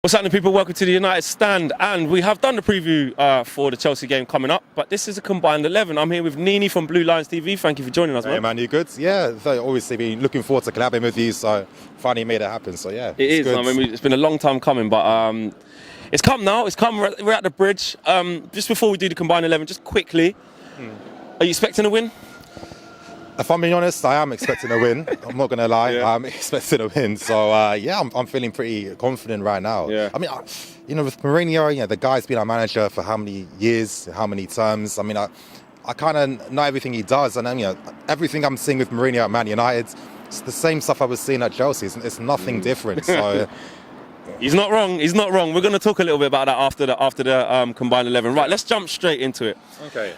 What's happening, people? Welcome to the United Stand, and we have done the preview for the Chelsea game coming up, but this is a combined 11. I'm here with Nini from Blue Lions TV. Thank you for joining us, man. Hey, man, you good? Yeah, so obviously been looking forward to collaborating with you, so finally made it happen, so yeah. It is. Good. I mean, it's been a long time coming, but it's come now. It's come. We're at the bridge. Just before we do the combined 11, just quickly, are you expecting a win? If I'm being honest, I am expecting a win. I'm not going to lie. Yeah. I'm expecting a win. So, yeah, I'm feeling pretty confident right now. Yeah. I mean, with Mourinho, the guy's been our manager for how many years, how many terms. I mean, I kind of know everything he does. And, everything I'm seeing with Mourinho at Man United, it's the same stuff I was seeing at Chelsea. It's nothing different. So... He's not wrong. He's not wrong. We're going to talk a little bit about that after the combined 11. Right, let's jump straight into it. Okay.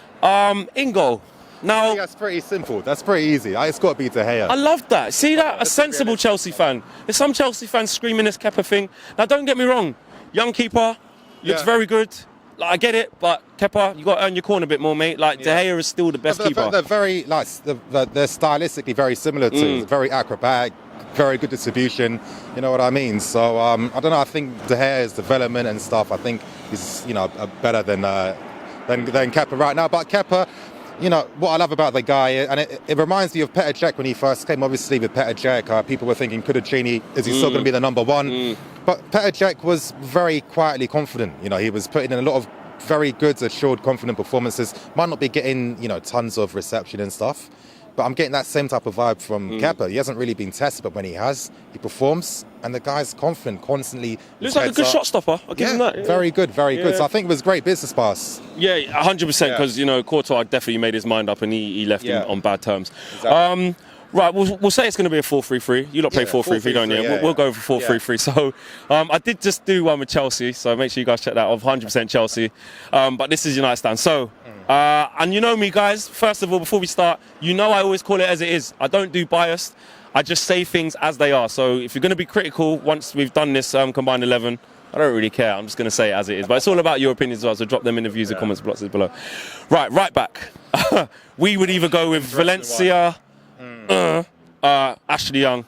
In goal. Now, that's pretty simple. That's pretty easy. It's got to be De Gea. I love that. See that? A sensible Chelsea fan. There's some Chelsea fans screaming this Kepa thing. Now, don't get me wrong. Young keeper, looks very good. Like, I get it, but Kepa, you got to earn your corner a bit more, mate. Like, De Gea is still the best keeper. They're very, they're stylistically very similar to. Very acrobatic, very good distribution. You know what I mean? So, I don't know. I think De Gea's development and stuff, I think is, better than Kepa right now. But Kepa... what I love about the guy, and it reminds me of Petr Cech when he first came. Obviously, with Petr Cech, people were thinking, Cudicini, is he still going to be the number one? But Petr Cech was very quietly confident. He was putting in a lot of very good, assured, confident performances. Might not be getting, tons of reception and stuff, but I'm getting that same type of vibe from Kepa. He hasn't really been tested, but when he has, he performs, and the guy's confident, constantly. Looks like a good shot stopper. I'll give him that. Very good, very good. So I think it was great business pass. Yeah, 100%, because, Courtois definitely made his mind up and he left him on bad terms. Exactly. Right, we'll say it's going to be a 4-3-3. You lot play 4-3-3, don't you? We'll go for 4-3-3. So I did just do one with Chelsea, so make sure you guys check that off. 100% Chelsea. But this is United Stand. So, and you know me, guys. First of all, before we start, I always call it as it is. I don't do biased. I just say things as they are. So if you're going to be critical once we've done this combined 11, I don't really care. I'm just going to say it as it is. But it's all about your opinions as well, so drop them in the views and comments boxes below. Right back. We would either go with Valencia, Ashley Young.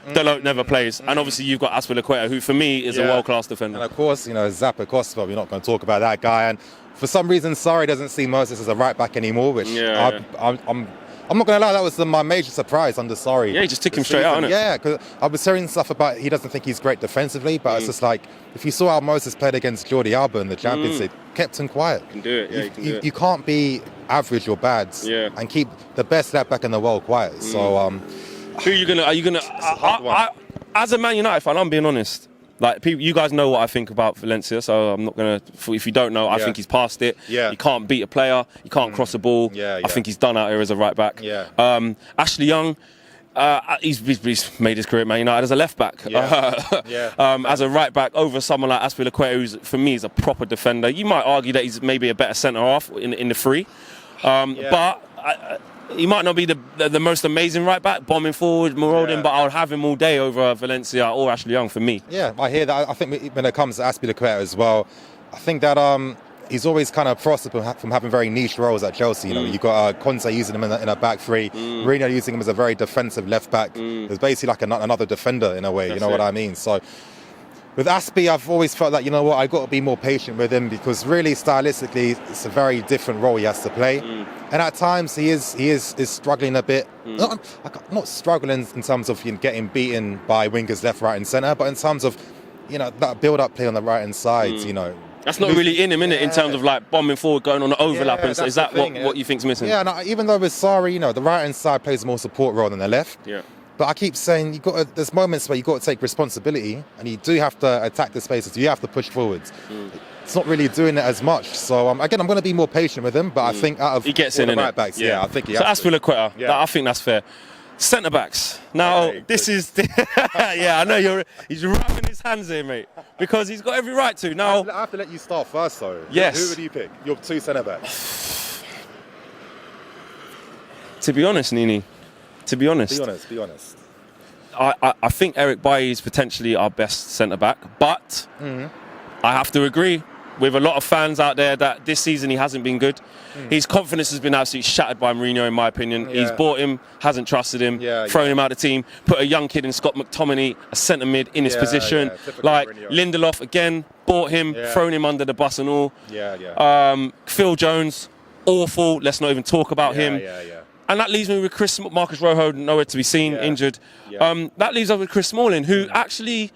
Dalot never plays. And obviously you've got Azpilicueta, who for me is a world-class defender. And of course, Zappa Costa, we're not going to talk about that guy. And for some reason, Sarri doesn't see Moses as a right-back anymore, which I'm not going to lie, that was my major surprise under Sarri. Yeah, he just took him straight out, innit? Yeah, because I was hearing stuff about he doesn't think he's great defensively, but it's just like, if you saw how Moses played against Jordi Alba in the Champions League, kept him quiet. You can do it, you can do it. You can't be average or bad and keep the best left-back in the world quiet. So, who are you going to... As a Man United fan, I'm being honest. Like, people, you guys know what I think about Valencia, so I'm not going to... If you don't know, I think he's past it. Yeah. He can't beat a player. He can't cross a ball. I think he's done out here as a right-back. Ashley Young, he's made his career at Man United as a left-back. As a right-back over someone like Azpilicueta, who's, for me, is a proper defender. You might argue that he's maybe a better centre-half in the free. But... he might not be the most amazing right back, bombing forward, marauding, but I would have him all day over Valencia or Ashley Young for me. Yeah, I hear that. I think when it comes to Azpilicueta as well, I think that he's always kind of prospered from having very niche roles at Chelsea. You've got Conte using him in a back three, Mourinho using him as a very defensive left back. It's basically like another defender in a way. What I mean? So. With Aspi, I've always felt like, I've got to be more patient with him because really stylistically, it's a very different role he has to play. And at times he is struggling a bit. Not struggling in terms of getting beaten by wingers left, right and centre, but in terms of, that build-up play on the right-hand side, That's not really in him, innit, in terms of like bombing forward, going on the overlap. Is that what you think's missing? Yeah, no, even though with Sarri, the right-hand side plays a more support role than the left. Yeah. But I keep saying there's moments where you've got to take responsibility and you do have to attack the spaces. You have to push forwards. It's not really doing it as much. So, again, I'm going to be more patient with him. But I think out of he gets all in the right backs, I think he has to. Azpilicueta, I think that's fair. Centre-backs. Now, this is... I know he's rubbing his hands here, mate. Because he's got every right to. Now, I have to let you start first, though. Yes. Who would you pick? Your two centre-backs. To be honest, Nini... Be honest. I think Eric Bailly is potentially our best centre-back, but I have to agree. with a lot of fans out there that this season he hasn't been good. His confidence has been absolutely shattered by Mourinho, in my opinion. He's bought him, hasn't trusted him, thrown him out of the team, put a young kid in Scott McTominay, a centre mid, in his position. Like Mourinho. Lindelof, again, bought him, thrown him under the bus and all. Phil Jones, awful. Let's not even talk about him. And that leaves me with Marcus Rojo, nowhere to be seen, injured. That leaves us with Chris Smalling, who actually...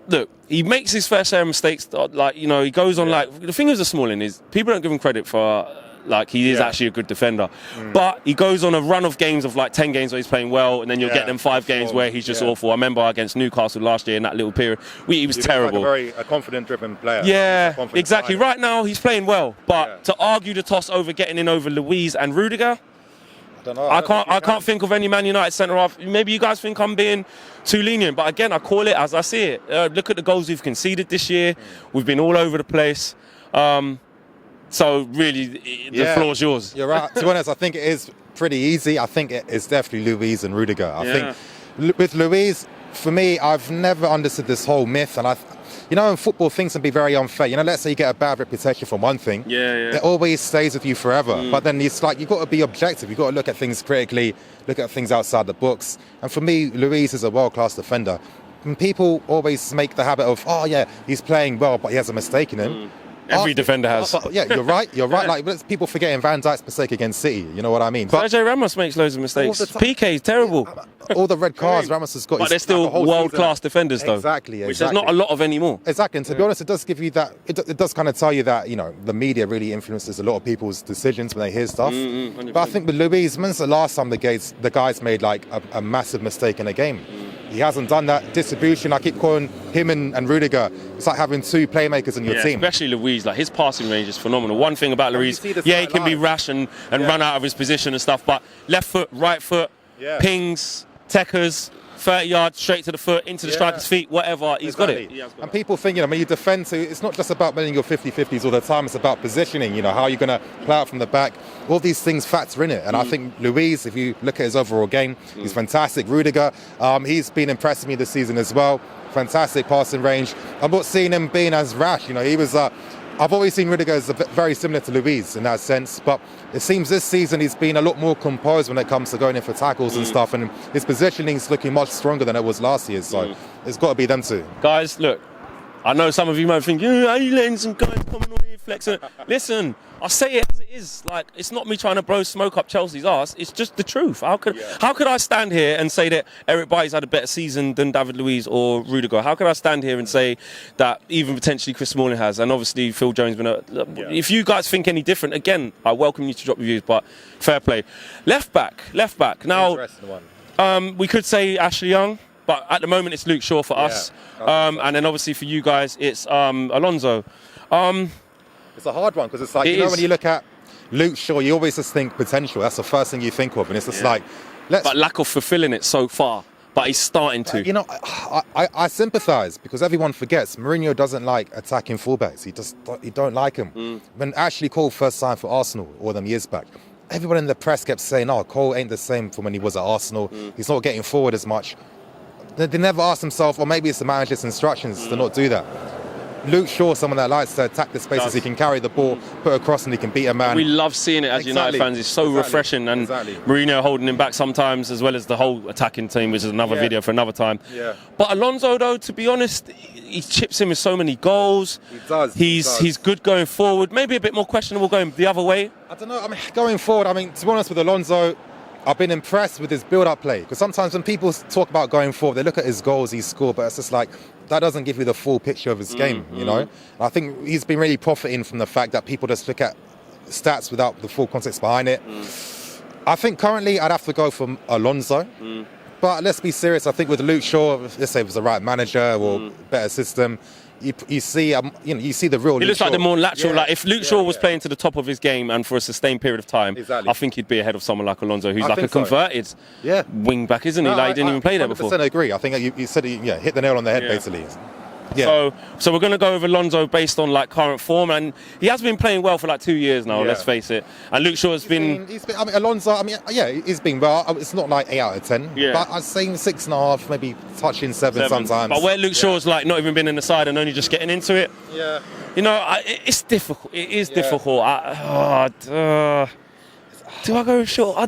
Look, he makes his fair share of mistakes. Like, you know, he goes on like... The thing with the Smalling is people don't give him credit for... Like, he is actually a good defender. But he goes on a run of games of like 10 games where he's playing well, and then you'll get them 5 games where he's just awful. I remember against Newcastle last year in that little period. He was terrible. Like a confident-driven player. Yeah, exactly. Right now, he's playing well. But to argue the toss over getting in over Luiz and Rudiger... I can't think of any Man United centre-half. Maybe you guys think I'm being too lenient, but again, I call it as I see it. Look at the goals we've conceded this year. We've been all over the place. So really, the floor's yours. You're right. To be honest, I think it is pretty easy. I think it's definitely Luiz and Rudiger. I think with Luiz, for me, I've never understood this whole myth, and you know, in football, things can be very unfair. You know, let's say you get a bad reputation for one thing. It always stays with you forever. But then it's like, you've got to be objective. You've got to look at things critically, look at things outside the books. And for me, Luiz is a world-class defender. And people always make the habit of, oh, yeah, he's playing well, but he has a mistake in him. Every defender has. Yeah, you're right. You're right. Like, people forgetting Van Dijk's mistake against City. You know what I mean? Sergio Ramos makes loads of mistakes. PK is terrible. All the red cards Ramos has got. But they're still world-class defenders, though. Exactly. Which there's not a lot of anymore. Exactly. And to be honest, it does give you that. It does kind of tell you that, you know, the media really influences a lot of people's decisions when they hear stuff. But I think with Luiz, when's the last time the guys made like a massive mistake in a game? He hasn't done that. Distribution, I keep calling him and Rudiger. It's like having 2 playmakers in your team. Especially Luiz. Like, his passing range is phenomenal. One thing about Luiz, he can be rash and run out of his position and stuff, but left foot, right foot, pings, techers, 30 yards, straight to the foot, into the striker's feet, whatever, he's got it. And people think, you know, when you defend, so it's not just about winning your 50-50s all the time, it's about positioning, you know, how you're going to play out from the back. All these things factor in it. And I think Luiz, if you look at his overall game, he's fantastic. Rudiger, he's been impressing me this season as well. Fantastic passing range. I'm not seeing him being as rash, you know, he was... I've always seen Rudiger as very similar to Luiz in that sense, but it seems this season he's been a lot more composed when it comes to going in for tackles and stuff, and his positioning's looking much stronger than it was last year, so it's got to be them two. Guys, look, I know some of you might think, how are you letting some guys come on here flexing? Listen, I say it as it is. Like, it's not me trying to blow smoke up Chelsea's arse. It's just the truth. How could I stand here and say that Eric Bailly's had a better season than David Luiz or Rudiger? How could I stand here and say that even potentially Chris Smalling has? And obviously Phil Jones been if you guys think any different, again, I welcome you to drop reviews, but fair play. Left back. Now, we could say Ashley Young, but at the moment it's Luke Shaw for us. And then obviously for you guys, it's Alonso. It's a hard one because it's like, you know, when you look at Luke Shaw, you always just think potential. That's the first thing you think of. And it's just like... But lack of fulfilling it so far. But he's starting to. You know, I sympathise because everyone forgets Mourinho doesn't like attacking fullbacks. He don't like him. When Ashley Cole first signed for Arsenal all them years back, everyone in the press kept saying, oh, Cole ain't the same from when he was at Arsenal. He's not getting forward as much. They never asked themselves, or maybe it's the manager's instructions to not do that. Luke Shaw, someone that likes to attack the spaces, he can carry the ball, put across, and he can beat a man. We love seeing it as United fans. It's so refreshing, and Mourinho holding him back sometimes, as well as the whole attacking team, which is another video for another time. But Alonso, though, to be honest, he chips in with so many goals. He does. He's good going forward. Maybe a bit more questionable going the other way. I don't know. I mean, going forward, to be honest with Alonso, I've been impressed with his build-up play. Because sometimes when people talk about going forward, they look at his goals he's scored, but it's just like, that doesn't give you the full picture of his game, you know? And I think he's been really profiting from the fact that people just look at stats without the full context behind it. I think currently I'd have to go for Alonso. But let's be serious. I think with Luke Shaw, let's say it was the right manager or better system, you see the real. It looks like the more natural. Like if Luke Shaw was playing to the top of his game and for a sustained period of time, I think he'd be ahead of someone like Alonso, who's like a converted wing back, isn't he? Like he didn't even play there before. I agree. I think you said hit the nail on the head basically. Yeah. So we're going to go with Alonso based on like current form, and he has been playing well for like 2 years now. Let's face it. And Luke Shaw has been. I mean, Alonso. I mean, yeah, he's been well. It's not like 8 out of 10. Yeah. But I'd say 6.5, maybe touching 7 sometimes. But where Luke Shaw's like not even been in the side and only just getting into it. Yeah. You know, it's difficult. It is difficult. Do I go with Shaw?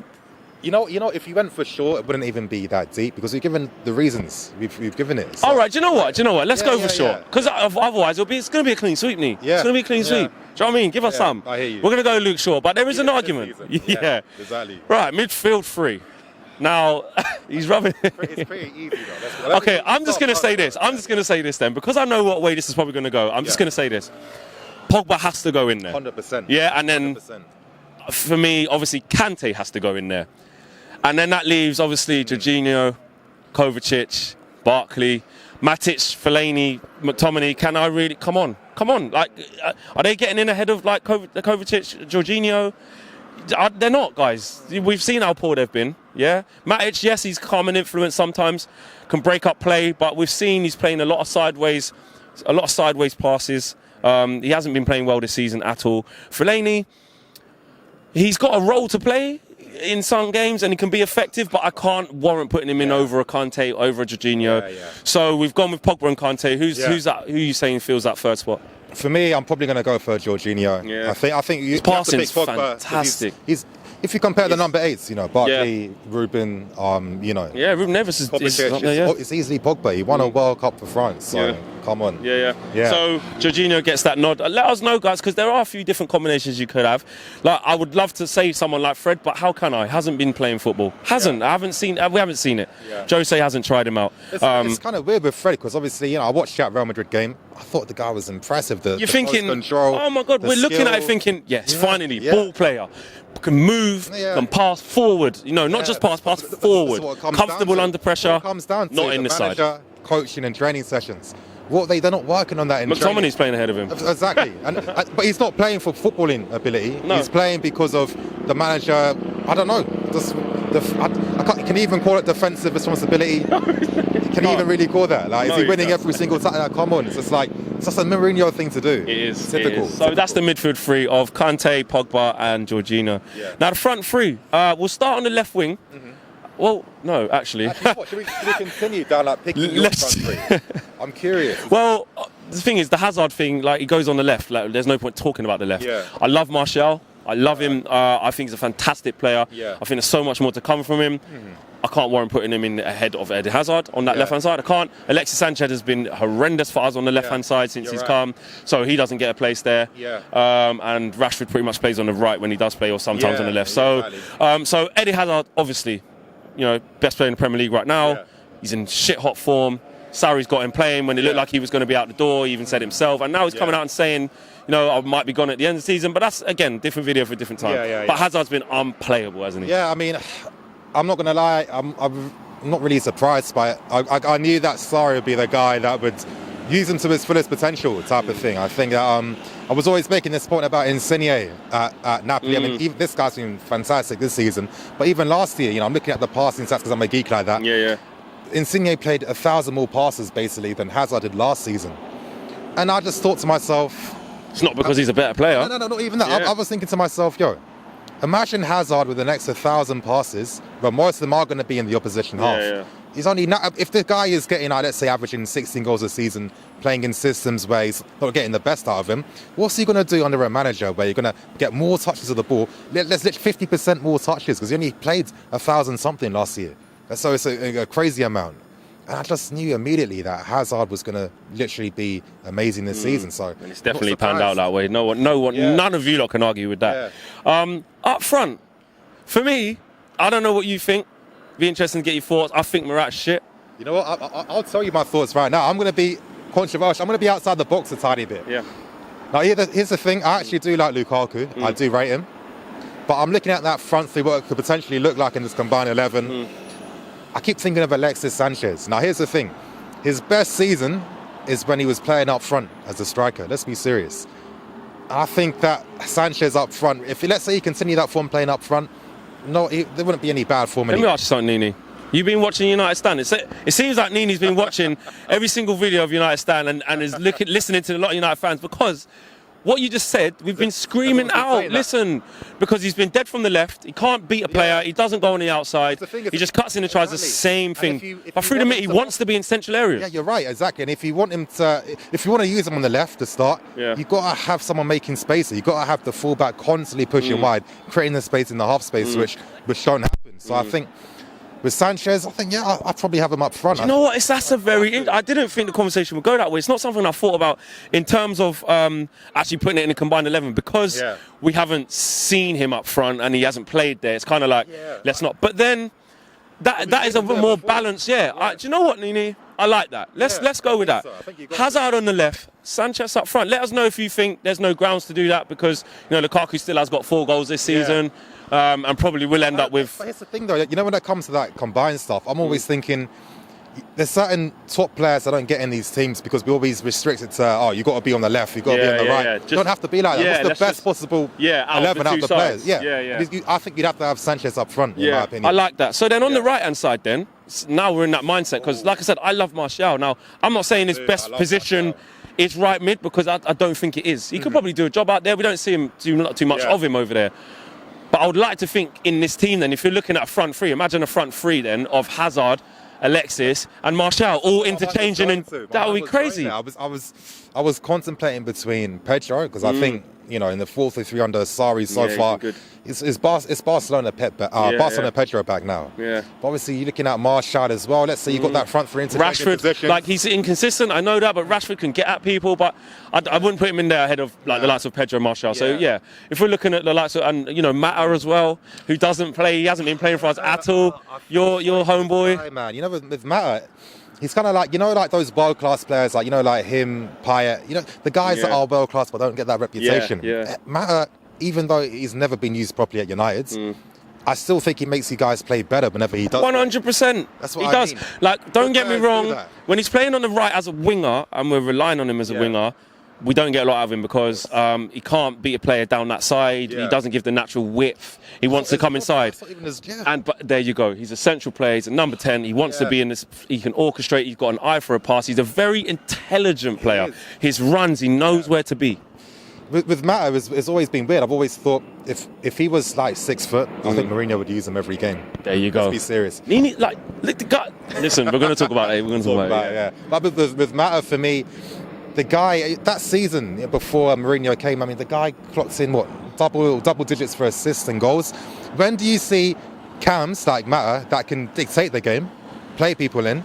You know, if you went for Shaw, it wouldn't even be that deep because we've given the reasons. We've given it. So. All right, do you know what? Let's go for Shaw. Because otherwise, it's going to be a clean sweep, Nee. Yeah. It's going to be a clean sweep. Do you know what I mean? Give us some. I hear you. We're going to go Luke Shaw, but there is an argument. Yeah, exactly. Right, midfield 3. Now, he's rubbing. It's pretty easy, though. Okay, I'm just going to say this. I'm just going to say this then. Because I know what way this is probably going to go, I'm just going to say this. Pogba has to go in there. 100%. Yeah, and then 100%. For me, obviously, Kante has to go in there. And then that leaves, obviously, Jorginho, Kovacic, Barkley, Matic, Fellaini, McTominay. Can I really... Come on. Like, are they getting in ahead of, like, Kovacic, Jorginho? They're not, guys. We've seen how poor they've been, yeah? Matic, yes, he's calm and influence sometimes, can break up play, but we've seen he's playing a lot of sideways passes. He hasn't been playing well this season at all. Fellaini, he's got a role to play in some games and he can be effective, but I can't warrant putting him in over a Kante, over a Jorginho. So we've gone with Pogba and Kante. Who's that? Who are you saying fills that third spot? For me, I'm probably going to go for Jorginho. Yeah. I think his passing is fantastic. He's if you compare the number 8s, you know, Barkley, Ruben, you know. Yeah, Ruben Neves is up there, it's easily Pogba. He won a World Cup for France, so come on. Yeah. So Jorginho gets that nod. Let us know, guys, because there are a few different combinations you could have. Like, I would love to say someone like Fred, but how can I? Hasn't been playing football. We haven't seen it. Yeah. Jose hasn't tried him out. It's kind of weird with Fred, because obviously, you know, I watched that Real Madrid game. I thought the guy was impressive. You're thinking, control, oh my God, we're looking at it thinking, finally, ball player. Can move, can pass forward. You know, not just pass forward. Comfortable under pressure. It comes down to not in the side. Coaching and training sessions. They're not working on that in training. McTominay's playing ahead of him. Exactly. But he's not playing for footballing ability. No. He's playing because of the manager, I don't know. Can he even call it defensive responsibility? Can he even really call that? Like, is he winning every single time? Like, come on, it's just a Mourinho thing to do. It is. Typical. So that's the midfield 3 of Kante, Pogba, and Jorginho. Yeah. Now the front 3. We'll start on the left wing. Mm-hmm. Well, no, actually. What, should we continue down like picking your front 3? I'm curious. Well, the thing is, the Hazard thing, like, he goes on the left. Like, there's no point talking about the left. Yeah. I love Martial. I love him. I think he's a fantastic player. Yeah. I think there's so much more to come from him. Mm-hmm. I can't warrant putting him in ahead of Eden Hazard on that left-hand side. I can't. Alexis Sanchez has been horrendous for us on the left-hand side since he's come, so he doesn't get a place there. Yeah. And Rashford pretty much plays on the right when he does play, or sometimes on the left. So Eden Hazard, obviously, you know, best player in the Premier League right now. Yeah. He's in shit-hot form. Sarri's got him playing when it looked like he was going to be out the door. He even said himself. And now he's coming out and saying, you know, I might be gone at the end of the season. But that's, again, different video for a different time. But Hazard's been unplayable, hasn't he? Yeah, I mean, I'm not going to lie. I'm not really surprised by it. I knew that Sarri would be the guy that would use him to his fullest potential type of thing. I think that I was always making this point about Insigne at Napoli. I mean, this guy's been fantastic this season. But even last year, you know, I'm looking at the passing stats because I'm a geek like that. Yeah. Insigne played 1,000 more passes, basically, than Hazard did last season. And I just thought to myself... It's not because he's a better player. No, not even that. Yeah. I was thinking to myself, imagine Hazard with the next 1,000 passes, but most of them are going to be in the opposition half. Yeah. He's only if the guy is getting, let's say, averaging 16 goals a season, playing in systems where he's not getting the best out of him, what's he going to do under a manager where you're going to get more touches of the ball? Let's let 50% more touches because he only played 1,000 something last year. So it's a crazy amount. And I just knew immediately that Hazard was going to literally be amazing this season. So and it's definitely panned out that way. No one, none of you lot can argue with that. Yeah. Up front, for me, I don't know what you think. Be interesting to get your thoughts. I think Murat's shit. You know what? I'll tell you my thoughts right now. I'm going to be controversial. I'm going to be outside the box a tiny bit. Yeah. Now, here's the thing. I actually do like Lukaku. I do rate him. But I'm looking at that front three, what it could potentially look like in this combined 11. I keep thinking of Alexis Sanchez. Now, here's the thing. His best season is when he was playing up front as a striker. Let's be serious. I think that Sanchez up front, let's say he continued that form playing up front, there wouldn't be any bad form. Let me ask you something, Nini. You've been watching United stand. It seems like Nini's been watching every single video of United stand and is listening to a lot of United fans, because what you just said, we've been screaming out. Listen, because he's been dead from the left. He can't beat a player. He doesn't go on the outside. He just cuts in and tries the same thing. But through the middle, he wants to be in central areas. Yeah, you're right, exactly. And if you want to use him on the left to start, you've got to have someone making space. You've got to have the fullback constantly pushing wide, creating the space in the half space, which don't happen. So I think with Sanchez, I think, I'd probably have him up front. You know what? That's a very... I didn't think the conversation would go that way. It's not something I thought about in terms of actually putting it in a combined 11, because we haven't seen him up front and he hasn't played there. It's kind of like, let's not. But then that is a bit more balanced. Do you know what, Nini? I like that. Let's go with that. Hazard on the left, Sanchez up front. Let us know if you think there's no grounds to do that, because Lukaku still has got 4 goals this season. And probably will end up with... But here's the thing, though. When it comes to that combined stuff, I'm always thinking there's certain top players that don't get in these teams because we're always restricted to, you've got to be on the left, you've got to be on the right. You don't have to be like that. What's the best possible 11 out of the players? I think you'd have to have Sanchez up front, in my opinion. I like that. So then on the right-hand side then, now we're in that mindset, because like I said, I love Martial. Now, I'm not saying his best position is right mid, because I don't think it is. He could probably do a job out there. We don't see him do not too much of him over there. But I would like to think in this team then, if you're looking at a front three, imagine a front three then of Hazard, Alexis and Martial all interchanging, and that would be crazy. I was contemplating between Pedro, because I think in the 4-3 under Sarri so far, it's Barcelona Barcelona Pedro back now. But obviously you're looking at Martial as well. Let's say you've got that front three interchanging position. Like, he's inconsistent, I know that, but Rashford can get at people, but I wouldn't put him in there ahead of the likes of Pedro and Martial. So if we're looking at the likes of, and Mata as well, who doesn't play, he hasn't been playing for us at all. Your homeboy. Hey man, with Mata, he's kind of like those world class players, like him, Payet. The guys that are world class but don't get that reputation. Mata, even though he's never been used properly at United, I still think he makes you guys play better whenever he does. 100%. That's what he I does. mean. Like, don't get me wrong. When he's playing on the right as a winger, and we're relying on him as a winger, we don't get a lot out of him, because he can't beat a player down that side. He doesn't give the natural width. He wants to come inside. But there you go. He's a central player. He's a number 10. He wants to be in this. He can orchestrate. He's got an eye for a pass. He's a very intelligent player. His runs, he knows where to be. With Mata, it's always been weird. I've always thought if he was like 6 foot, I think Mourinho would use him every game. There you go. Let's be serious. The guy. Listen, we're going to talk about it. We're going to talk about it. But with Mata, for me, the guy that season before Mourinho came, I mean, the guy clocks in double digits for assists and goals. When do you see cams like Mata that can dictate the game, play people in,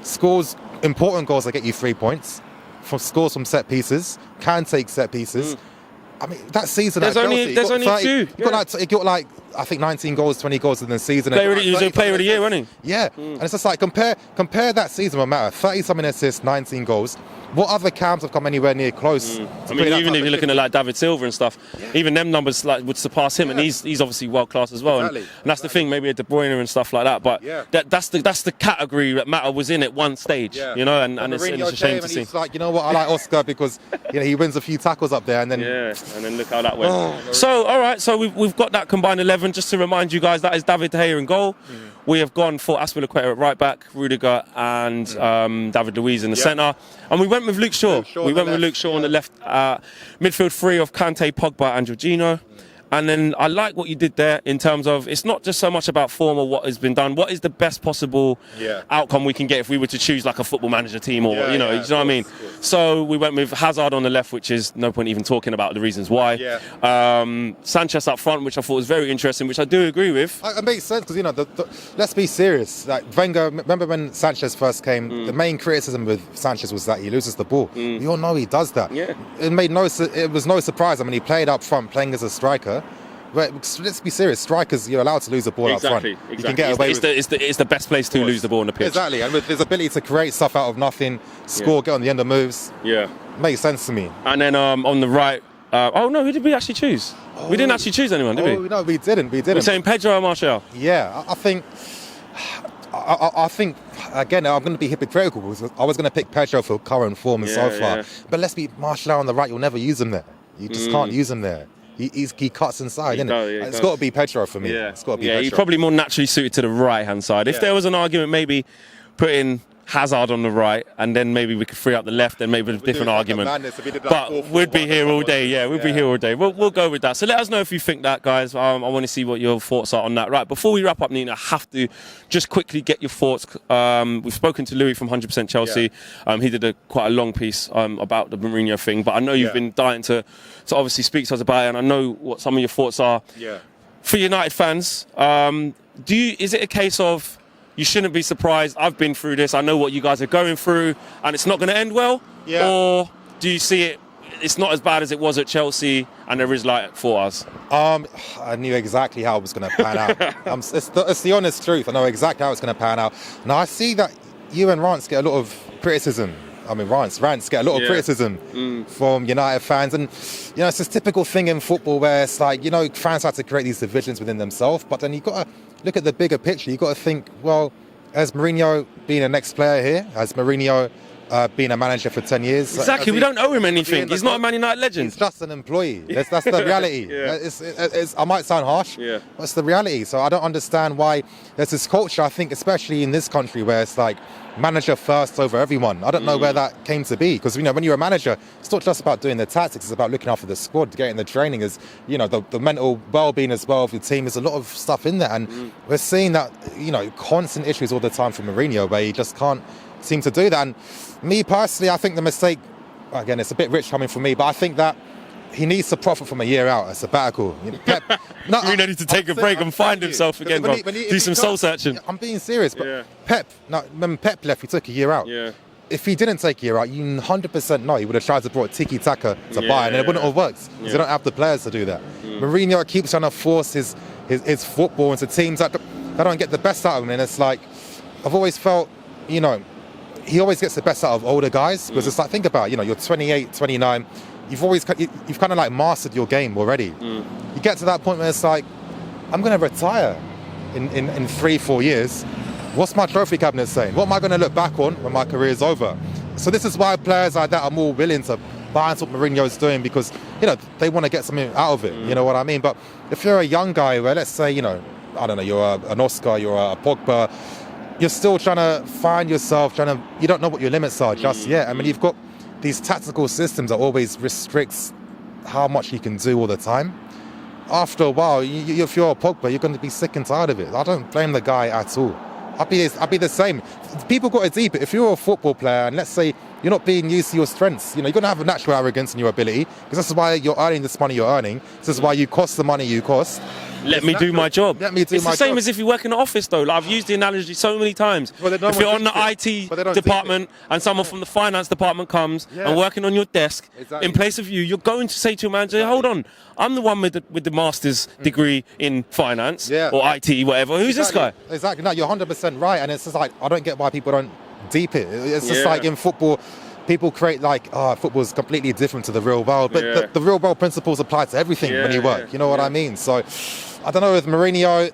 scores important goals that get you 3 points, scores from set pieces, can take set pieces? I mean, that season there's at only Chelsea, he got like I think 19 goals, 20 goals in the season. He was a player of the year, wasn't he? Yeah, and it's just like compare that season with Mata, 30-something assists, 19 goals. What other cams have come anywhere near close? I mean, even if you're looking at like David Silva and stuff, even them numbers would surpass him, and he's obviously world class as well. And that's the thing, maybe a De Bruyne and stuff like that. But that's the category that Mata was in at one stage, and it's a shame to see. He's like, what, I like Oscar because he wins a few tackles up there, and then and then look how that went. So all right, so we've got that combined 11. Just to remind you guys, that is David De Gea in goal. We have gone for Aspilicueta at right back, Rudiger and David Luiz in the centre. And we went with Luke Shaw. We went with Luke Shaw on the left. Midfield three of Kante, Pogba and Jorginho. And then I like what you did there in terms of it's not just so much about form or what has been done. What is the best possible outcome we can get if we were to choose like a football manager team or, you know what I mean? So we went with Hazard on the left, which is no point even talking about the reasons why. Sanchez up front, which I thought was very interesting, which I do agree with. It makes sense because, let's be serious. Like Wenger, remember when Sanchez first came, the main criticism with Sanchez was that he loses the ball. We all know he does that. It was no surprise. I mean, he played up front, playing as a striker. But let's be serious. Strikers, you're allowed to lose the ball up front. You can get away with it's the best place to lose the ball on the pitch. Exactly, and with his ability to create stuff out of nothing, score, get on the end of moves. Makes sense to me. And then on the right, who did we actually choose? We didn't actually choose anyone, did we? No, we didn't. We're saying Pedro or Martial. Yeah, I think again, I'm going to be hypocritical because I was going to pick Pedro for current form and so far. But let's be Martial on the right. You'll never use him there. You just can't use him there. he cuts inside, isn't it? Yeah, it's got to be Pedro for me. Yeah, it's got to be Pedro. He's probably more naturally suited to the right-hand side. If there was an argument, maybe putting Hazard on the right, and then maybe we could free up the left, then maybe a different argument. But we'd be here all day. Yeah, we'd be here all day. We'll go with that. So let us know if you think that, guys. I want to see what your thoughts are on that. Right, before we wrap up, Nina, I have to just quickly get your thoughts. We've spoken to Louis from 100% Chelsea. He did quite a long piece about the Mourinho thing, but I know you've been dying to obviously speak to us about it, and I know what some of your thoughts are. Yeah. For United fans, is it a case of you shouldn't be surprised? I've been through this. I know what you guys are going through, and it's not going to end well. Yeah. Or do you see it's not as bad as it was at Chelsea, and there is light for us? I knew exactly how it was going to pan out. It's the honest truth. I know exactly how it's going to pan out. Now I see that you and Rance get a lot of criticism. I mean, Rance get a lot of criticism from United fans, and it's this typical thing in football where it's like fans have to create these divisions within themselves, but then you've got to look at the bigger picture. You've got to think, well, has Mourinho been a next player here? Has Mourinho been a manager for 10 years? Exactly, we don't owe him anything. He's not a Man United legend. He's just an employee. That's the reality. I might sound harsh, but it's the reality. So I don't understand why there's this culture, I think, especially in this country, where it's like manager first over everyone. I don't know where that came to be, because when you're a manager, it's not just about doing the tactics, it's about looking after the squad, getting the training, the mental well-being as well of the team. There's a lot of stuff in there, and we're seeing that constant issues all the time from Mourinho, where he just can't seem to do that. And me personally, I think the mistake, again, it's a bit rich coming from me, but I think that he needs to profit from a year out, a sabbatical. Pep, Mourinho needs to take a break and find himself again, do some soul searching. I'm being serious, but Pep, when Pep left, he took a year out. Yeah. If he didn't take a year out, you 100% know he would have tried to brought tiki-taka to Bayern, and it wouldn't have worked, because they don't have the players to do that. Mourinho keeps trying to force his football into teams that don't get the best out of him, and it's like, I've always felt, he always gets the best out of older guys, because it's like, think about it, you're 28, 29, you've kind of like mastered your game already. You get to that point where it's like, I'm going to retire in 3-4 years. What's my trophy cabinet saying? What am I going to look back on when my career is over? So this is why players like that are more willing to buy into what Mourinho's doing, because they want to get something out of it. You know what I mean? But if you're a young guy, where let's say I don't know, you're an Oscar, you're a Pogba, you're still trying to find yourself, you don't know what your limits are just yet. I mean, you've got these tactical systems that always restricts how much you can do all the time. After a while, if you're a Pogba, you're going to be sick and tired of it. I don't blame the guy at all. I'll be the same. People got to deep it. If you're a football player, and let's say you're not being used to your strengths, you're going to have a natural arrogance in your ability, because this is why you're earning this money you're earning. This is why you cost the money you cost. Let me do my job. It's the same as if you work in an office, though. Like, I've used the analogy so many times. If you're on the IT department and someone from the finance department comes and working on your desk, in place of you, you're going to say to your manager, hold on, I'm the one with the master's degree in finance or IT, whatever. Who's this guy? Exactly. No, you're 100% right. And it's just like, I don't get why people don't deep it. It's just like in football, people create like, football is completely different to the real world. But the real world principles apply to everything when you work. You know what I mean? So I don't know, with Mourinho,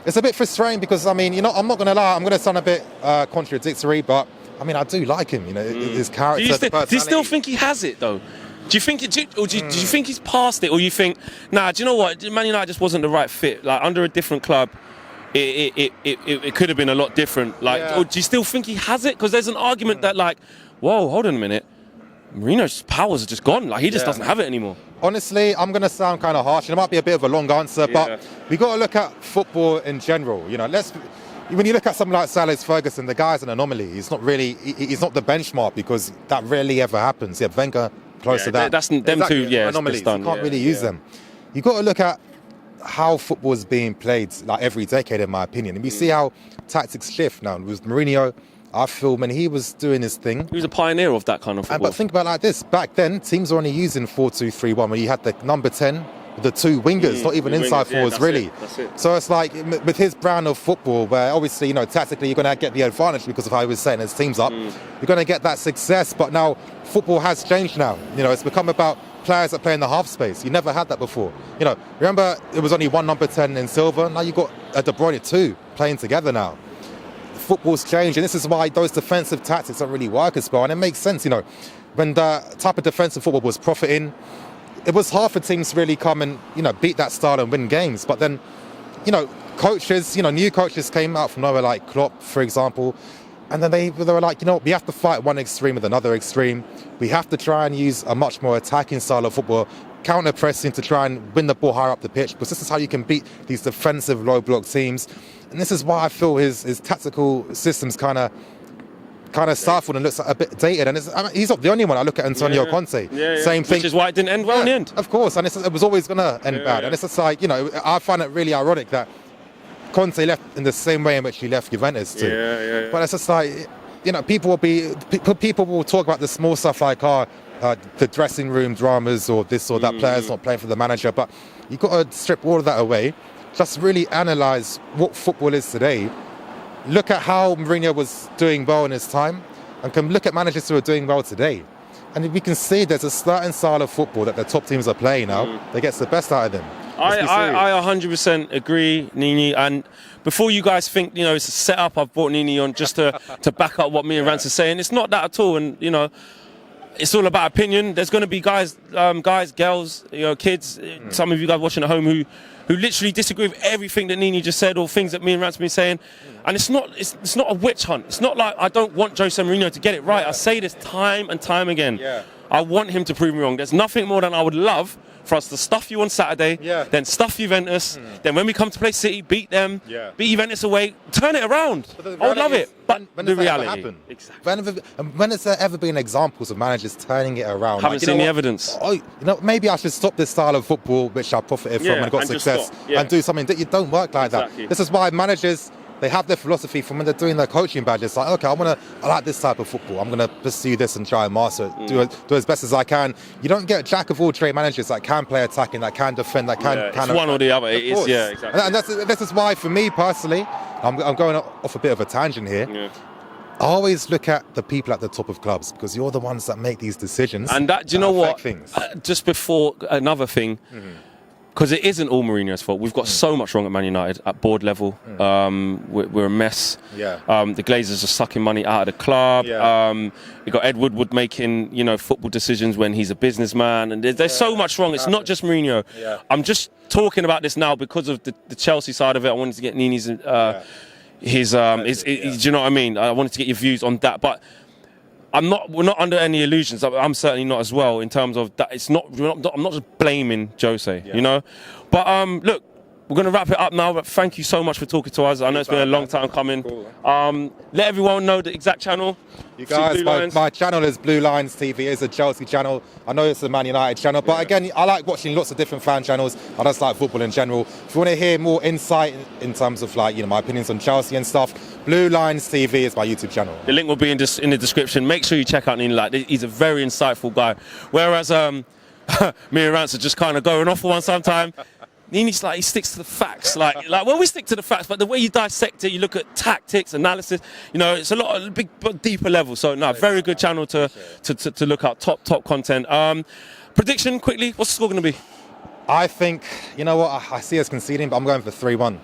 it's a bit frustrating, because, I mean, I'm not going to lie, I'm going to sound a bit contradictory, but, I mean, I do like him, his character, do you still think he has it, though? Do you think do you think he's past it, or you think, nah, do you know what, Man United just wasn't the right fit? Like, under a different club, it could have been a lot different. Like, or do you still think he has it? Because there's an argument that, like, whoa, hold on a minute, Mourinho's powers are just gone. Like, he just doesn't have it anymore. Honestly, I'm going to sound kind of harsh, and it might be a bit of a long answer, but we got to look at football in general. When you look at someone like Sir Alex Ferguson, the guy's an anomaly. He's not the benchmark, because that rarely ever happens. Yeah, Wenger close to that. That's them two. Yeah, anomalies. You can't really use them. You got to look at how football is being played, like, every decade, in my opinion, and we see how tactics shift now. With Mourinho, I feel when he was doing his thing, he was a pioneer of that kind of football. But think about it like this: back then, teams were only using 4-2-3-1, where you had the number 10, the two wingers, not even inside forwards, really. That's it. So it's like, with his brand of football, where obviously, tactically, you're going to get the advantage because of how he was setting his teams up. You're going to get that success. But now, football has changed now. It's become about players that play in the half space. You never had that before. Remember, it was only one number 10 in Silva. Now you've got a De Bruyne 2 playing together now. Football's changed, and this is why those defensive tactics don't really work as well. And it makes sense, when the type of defensive football was profiting, it was hard for teams to really come and, beat that style and win games. But then, coaches, new coaches came out from nowhere, like Klopp, for example, and then they were like, we have to fight one extreme with another extreme. We have to try and use a much more attacking style of football, counter-pressing to try and win the ball higher up the pitch, because this is how you can beat these defensive low-block teams. And this is why I feel his tactical systems kind of stifled and looks a bit dated. And he's not the only one. I look at Antonio Conte. Same thing. Which is why it didn't end well in the end. Of course. And it was always going to end bad. And it's just like, I find it really ironic that Conte left in the same way in which he left Juventus too. But it's just like, people will talk about the small stuff like, the dressing room dramas or this or that player's not playing for the manager. But you've got to strip all of that away. Just really analyse what football is today. Look at how Mourinho was doing well in his time and can look at managers who are doing well today. And we can see there's a certain style of football that the top teams are playing now that gets the best out of them. I 100% agree, Nini. And before you guys think, it's a setup, I've brought Nini on just to back up what me and Rance are saying. It's not that at all. And, it's all about opinion. There's going to be guys, girls, kids, some of you guys watching at home who literally disagree with everything that Nini just said or things that me and Rance have been saying. And it's not a witch hunt. It's not like I don't want Jose Mourinho to get it right. I say this time and time again. I want him to prove me wrong. There's nothing more than I would love for us to stuff you on Saturday, then stuff Juventus, then when we come to play City, beat them, beat Juventus away, turn it around. I would love it. But when the does that ever reality. happen? Exactly. When has there ever been examples of managers turning it around? Haven't seen the evidence. Maybe I should stop this style of football which I profited from and got success and do something that you don't work like that. This is why managers, they have their philosophy from when they're doing their coaching badges. Like, okay, I like this type of football. I'm going to pursue this and try and master it, do as best as I can. You don't get jack of all trade managers that can play attacking, that can defend, that can... It's one or the other. It is, exactly. And this is why, for me personally, I'm going off a bit of a tangent here. I always look at the people at the top of clubs because you're the ones that make these decisions. And that, do you know what? Just before another thing, because it isn't all Mourinho's fault. We've got so much wrong at Man United at board level. We're a mess. The Glazers are sucking money out of the club. We got Ed Woodward making football decisions when he's a businessman, and there's so much wrong. It's not just Mourinho. I'm just talking about this now because of the Chelsea side of it. I wanted to get Nini's do you know what I mean? I wanted to get your views on that, but we're not under any illusions. I'm certainly not as well in terms of that. I'm not just blaming Jose, But look, we're going to wrap it up now. But thank you so much for talking to us. I know it's been a long time coming. Let everyone know the exact channel. You guys, my channel is Blue Lines TV. It's a Chelsea channel. I know it's a Man United channel, but again, I like watching lots of different fan channels. I just like football in general. If you want to hear more insight in terms of my opinions on Chelsea and stuff, Blue Lines TV is my YouTube channel. The link will be in the description. Make sure you check out Nini. He's a very insightful guy. Whereas me and Rance are just kind of going off for one sometime. Nini's he sticks to the facts. Well, we stick to the facts, but the way you dissect it, you look at tactics, analysis. It's a big, deeper level. So, very good channel to look at. Top content. Prediction quickly. What's the score going to be? I think I see us conceding, but I'm going for 3-1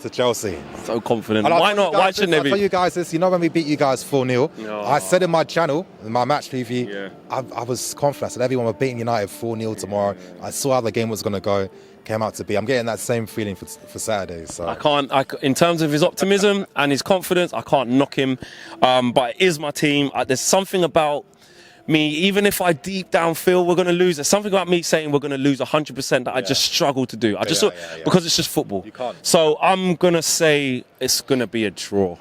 to Chelsea. So confident. Why not? Why shouldn't they be? I'll tell you guys this. When we beat you guys 4-0, I said in my channel, in my match preview, I was confident. I said everyone, we're beating United 4-0 tomorrow. I saw how the game was going to go. Came out to be. I'm getting that same feeling for Saturday. So I can't. In terms of his optimism and his confidence, I can't knock him. But it is my team. There's something about me, even if I deep down feel we're going to lose, there's something about me saying we're going to lose 100% that I just struggle to do. Because it's just football. You can't. So I'm going to say it's going to be a draw.